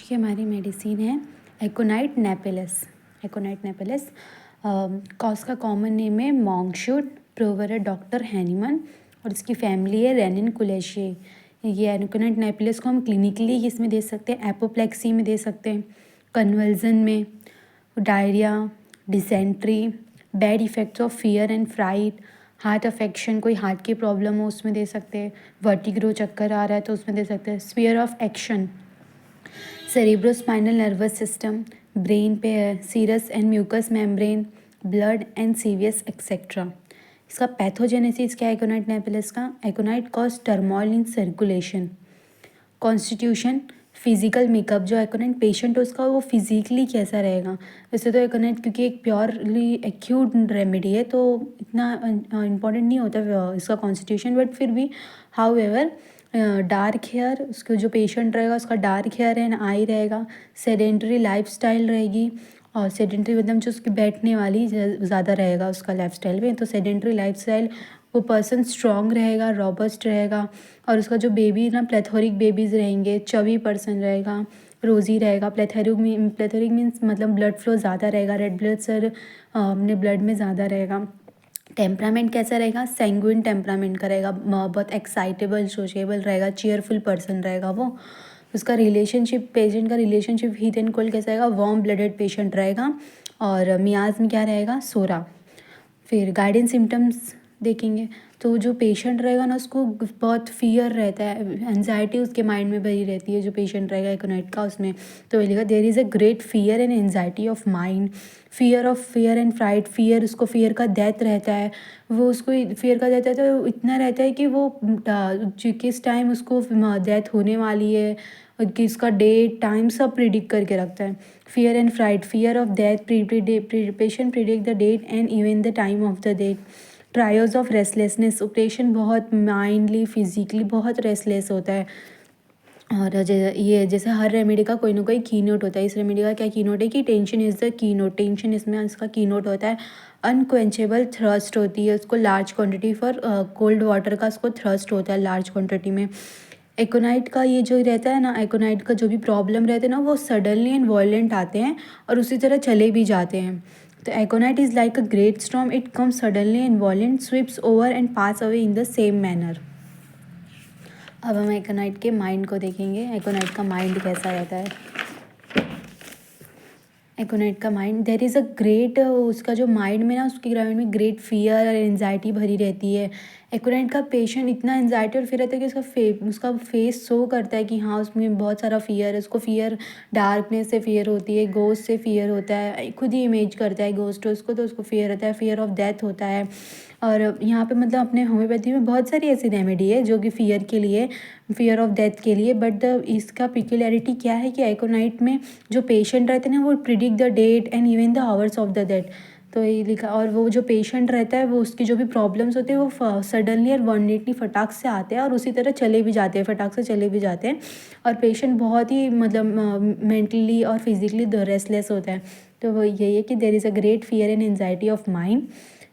की हमारी मेडिसिन है एकोनाइट नेपेलस। एकोनाइट नेपेलस कॉज का कॉमन नेम है मॉन्कशूट, प्रोवर है डॉक्टर हैनीमन और इसकी फैमिली है रेनिन कुलेशिए। ये एकोनाइट नेपेलस को हम क्लिनिकली इसमें दे सकते हैं, एपोप्लेक्सी में दे सकते हैं, कन्वल्जन में, diarrhoea, dysentery, bad effects of fear and fright, heart affection, कोई हार्ट की प्रॉब्लम हो उसमें दे सकते हैं, वर्टिगो चक्कर आ रहा है तो उसमें दे सकते हैं, sphere of action cerebrospinal nervous system, brain पे है, serous and mucous membrane, blood and सीवियस एक्सेट्रा। इसका पैथोजेनेसिस क्या है एकोनाइट नेपेलस का? Aconite cause turmoil in circulation. Constitution, physical makeup, जो एकोनाइट पेशेंट है उसका वो फिजिकली कैसा रहेगा। वैसे तो एकोनाइट क्योंकि एक प्योरली एक्यूट रेमेडी है तो इतना इम्पॉर्टेंट नहीं होता इसका कॉन्स्टिट्यूशन, बट फिर भी हाउ एवर डार्क हेयर, उसको जो पेशेंट रहेगा उसका डार्क हेयर एंड आई रहेगा, सेडेंटरी लाइफस्टाइल रहेगी, और सेडेंटरी मतलब जो उसकी बैठने वाली ज़्यादा रहेगा उसका लाइफस्टाइल में, तो सेडेंटरी लाइफस्टाइल, वो पर्सन स्ट्रॉन्ग रहेगा, रॉबस्ट रहेगा, और उसका जो बेबी ना प्लेथोरिक बेबीज़ रहेंगे, चवी पर्सन रहेगा, रोज़ी रहेगा। प्लेथोरिक मीन्स मतलब ब्लड फ्लो ज़्यादा रहेगा, रेड ब्लड सेल अपने ब्लड में ज़्यादा रहेगा। टेम्परामेंट कैसा रहेगा? सैंग्विन टेम्परामेंट का रहेगा, बहुत एक्साइटेबल, सोशेबल रहेगा, चीयरफुल पर्सन रहेगा वो। उसका रिलेशनशिप, पेशेंट का रिलेशनशिप हीट एंड कोल्ड कैसा रहेगा? वार्म ब्लडेड पेशेंट रहेगा। और मियाज में क्या रहेगा? सोरा। फिर गाइडेंस सिम्टम्स देखेंगे तो जो पेशेंट रहेगा ना उसको बहुत फियर रहता है, एनजाइटी उसके माइंड में भरी रहती है जो पेशेंट रहेगा एकोनाइट का उसमें। तो लिखा there is a great fear and anxiety of mind, fear and fright, fear, उसको फियर का डेथ रहता है, वो उसको फियर का डेथ रहता है तो इतना रहता है कि वो किस टाइम उसको डेथ होने वाली है, किसका डेट टाइम सब प्रिडिक्ट करके रखता है। Fear and fright, fear of death, patient predict the date and even the time of the date. Trials of restlessness, patient बहुत माइंडली फिजिकली बहुत रेस्टलेस होता है। और ये जैसे हर रेमेडी का कोई ना कोई की नोट होता है, इस रेमेडी का क्या की नोट है कि tension is the key note, tension इसमें इसका की नोट होता है। अनक्वेंचेबल थ्रस्ट होती है उसको, large quantity for cold water का उसको थ्रस्ट होता है लार्ज क्वांटिटी में। एकोनाइट का ये जो रहता है ना, एकोनाइट का जो भी प्रॉब्लम रहते हैं ना वो सडनली एंड वॉयलेंट आते हैं और उसी तरह चले भी जाते हैं। तो aconite is like a great storm, it comes suddenly and violent, sweeps over and pass away in the same manner. अब हम एकोनाइट के माइंड को देखेंगे, एकोनाइट का माइंड कैसा रहता है। एकोनाइट का mind, there is a great, उसका जो माइंड में ना उसके माइंड में ग्रेट फियर और एनजाइटी भरी रहती है। एकोनाइट का पेशेंट इतना एनजाइटी और फिर रहता है कि उसका फेस शो करता है कि हाँ उसमें बहुत सारा फियर है, उसको फियर, डार्कनेस से फियर होती है, गोस्ट से फियर होता है, खुद ही इमेज करता है गोस्ट उसको, तो उसको फियर रहता है, फियर ऑफ डेथ होता है। और यहाँ पे मतलब अपने होम्योपैथी में बहुत सारी ऐसी रेमेडी है जो कि फियर के लिए, फियर ऑफ डेथ के लिए, बट इसका पिक्युलरिटी क्या है कि एकोनाइट में जो पेशेंट रहते हैं ना वो predict the date and even the hours of the date. तो ये लिखा, और वो जो पेशेंट रहता है वो उसकी जो भी प्रॉब्लम्स होते हैं वो सडनली और वनडेटली फटाक से आते हैं और उसी तरह चले भी जाते हैं, फटाक से चले भी जाते हैं, और पेशेंट बहुत ही मतलब मेंटली और फिजिकली रेस्टलेस होता है। तो वो यही है कि there is a great fear and anxiety of mind.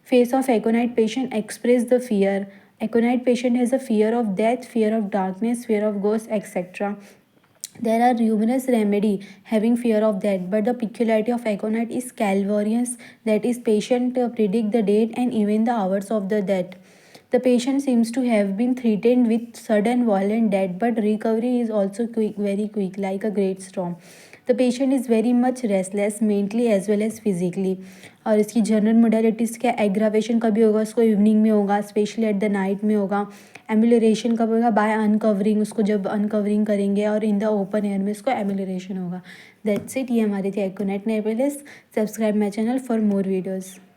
Face of aconite patient express the fear, Aconite patient has a fear of death, fear of darkness, fear of ghosts, etc. There are numerous remedy having fear of that, but the peculiarity of aconite is calvarious, that is patient predict the date and even the hours of the death. The patient seems to have been threatened with sudden violent death, but recovery is also quick, very quick, like a great storm. The patient is very much restless mentally as well as physically. और इसकी general modalities क्या? Aggravation कभी होगा उसको evening में होगा, specially at the night में होगा। एम्यूलरेशन कब होगा? बाय अनकवरिंग, उसको जब अनकवरिंग करेंगे, और इन द ओपन एयर में उसको एम्यूलरेशन होगा। दैट्स इट, ये हमारी थी aconite napellus. Subscribe my channel for more videos.